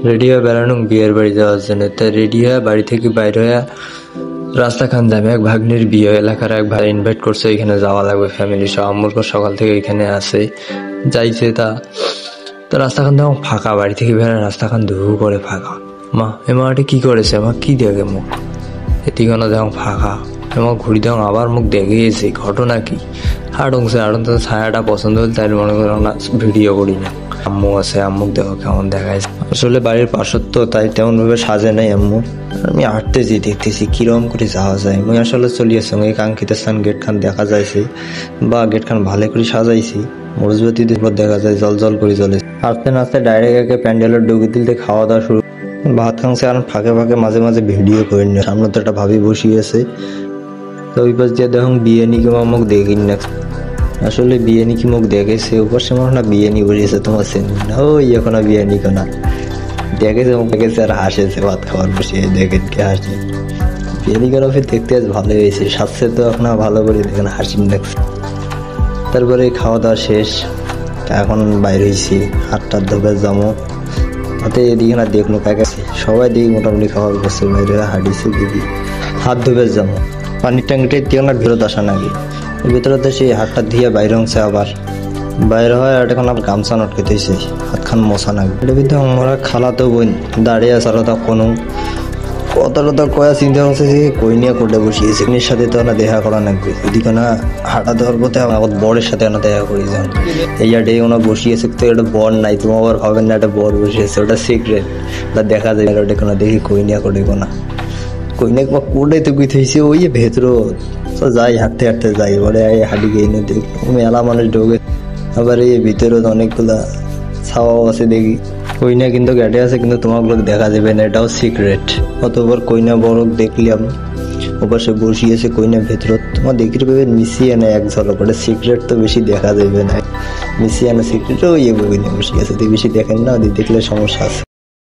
Ready হয়ে বেড়ানো বিয়ের বাড়ি যাওয়ার জন্য। তাই রেডি হয়ে বাড়ি থেকে বাইরে হয়ে রাস্তা খান দামে এক ভাগ্নির বিয়ে, এলাকার এক ভাই ইনভাইট করছে, এখানে যাওয়া লাগবে ফ্যামিলি সহ। আম্মুর সকাল থেকে এখানে আসে যাইছে। তা রাস্তা খান দাম ফাঁকা, বাড়ি থেকে বেরোয় রাস্তা খান ধু করে ফাঁকা। মা এমাটি কি করেছে, আমার কি দেখে মুখ এদিকে দেখো ফাঁকা, এমন ঘুরি দেখো আবার মুখ দেখে গেছে, ঘটনা কি? হাঁটছে তো ছায়াটা পছন্দ হল, তাই মনে করো না ভিডিও করি না। আম্মু আছে, আম্মুক দেখো কেমন দেখাইছে। আসলে বাড়ির পাশত্ব, তাই তেমন ভাবে সাজে নাই আম্মু। আমি হাঁটতেছি, দেখতেছি কিরকম করে যাওয়া যায়। আমি আসলে চলিয়েছি এই কাঙ্ক্ষিত স্থান গেট খান দেখা যাইছে, বা গেট খান ভালো করে সাজাইছি। মরজবতীদের পর দেখা যায় জল জল করে চলে। হাঁটতে নাচতে ডাইরেক্ট একে প্যান্ডেলের ডুগি দিলতে খাওয়া দাওয়া শুরু। ভাত খাংছে আর ফাঁকে ফাঁকে মাঝে মাঝে ভিডিও করে নিয়ে। সামনে তো একটা ভাবি বসিয়েছে, তো ওই পাশ দিয়ে দেখুন বিয়ে নি কিংবা মুখ দেখিন না। আসলে বিয়ে নি কি মুখ দেখেছে, ওপর সে মনে না বিয়ে নি বসিয়েছে, তোমার চেনি না ওই এখন বিয়ে নি কোনা দেখেছে, মুখ দেখেছে আর হাসেছে। ভাত খাওয়ার বসে দেখেন কে হাসে। বিয়ে নি কেন ফির দেখতে আজ ভালো হয়েছে, সাজছে তো এখন ভালো করে দেখেন হাসিন লাগছে। তারপরে খাওয়া দাওয়া শেষ, এখন বাইরে হয়েছি হাতটার ধোপে জমো হাতে। এদিকে না দেখলো কাকে সবাই দেখি মোটামুটি খাওয়া করছে, বাইরে হাঁটিছে দিদি হাত ধোপে জমো। পানির ট্যাঙ্কিটা দিয়ে না ভিতরে আসা নাকি, ভিতরে তো সেই হাতটা দিয়ে বাইরে হচ্ছে, আবার বাইরে হয় আর এখন আবার গামছা নটকে দিয়েছে, হাতখান মশা নাকি। এটা ভিতরে আমরা খালাতো বোন দাঁড়িয়ে আছে, আলাদা কোনো কথা কয়া চিন্তা করছে যে কই নিয়ে কোটে বসিয়েছে। এর সাথে তো না দেখা করা লাগবে, এদিকে না হাঁটা দেওয়ার পথে আমার বরের সাথে না দেখা করি যান। এই আডে ওনা বসিয়েছে, তো এটা বর নাই, তুমি আবার ভাবেন না একটা বর বসিয়েছে, ওটা সিক্রেট, ওটা দেখা যায়। ওটা কোনো দেখি কই নিয়ে কোটে কোনা কই না কোটে তো গুই থইছে ওই ভেতর। তো যাই হাঁটতে হাঁটতে যাই, এবারে হাঁটি গিয়ে না দেখি মেলা মানুষ ঢোকে। আবার এই ভিতরে অনেকগুলা ছাওয়াও আছে দেখি। কইনা কিন্তু গাড়ি আছে, কিন্তু তোমাগুলো দেখা যাবে না, এটাও সিক্রেট। অতবার কইনা বড় দেখলাম ওপাশে বসিয়েছে কইনা ভেতর, তোমার দেখি ভেবে মিশিয়ে না এক ঝলক। ওটা সিক্রেট তো বেশি দেখা যাবে না, মিশিয়ে না সিক্রেট ওই বসিয়েছে, বেশি দেখেন না, দেখলে সমস্যা আছে।